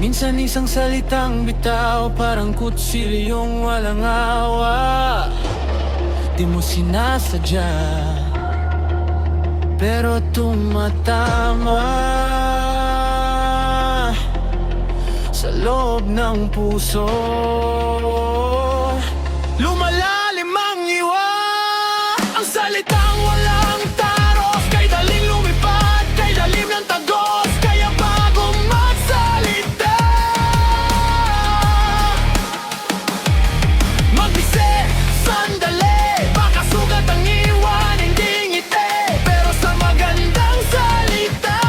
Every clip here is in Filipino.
Minsan isang salitang bitaw, parang kutsilyong walang awa. Di mo sinasadya, pero tumatama sa loob ng puso. Lumalalim ang iwa, ang salitang walang taros. Kay daling lumipad, kay dalim ng tagos. Kaya bago magsalita, mag-isip sandali. Baka sugat ang iwan, hindi ngiti, pero sa magandang salita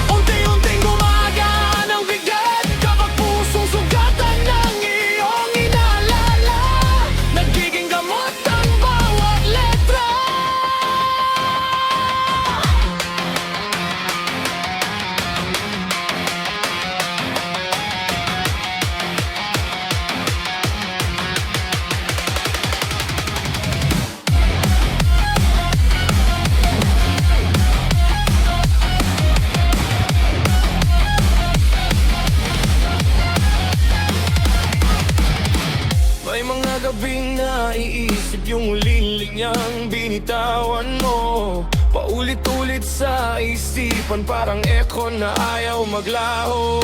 unti-unting gumagaan ang bigat. Kapag pusong sugatan ng iyong inaalala, nagiging gamot ang bawat letra. May mga gabing naiisip yung huling linyang binitawan mo. Paulit-ulit sa isipan, parang echo na ayaw maglaho.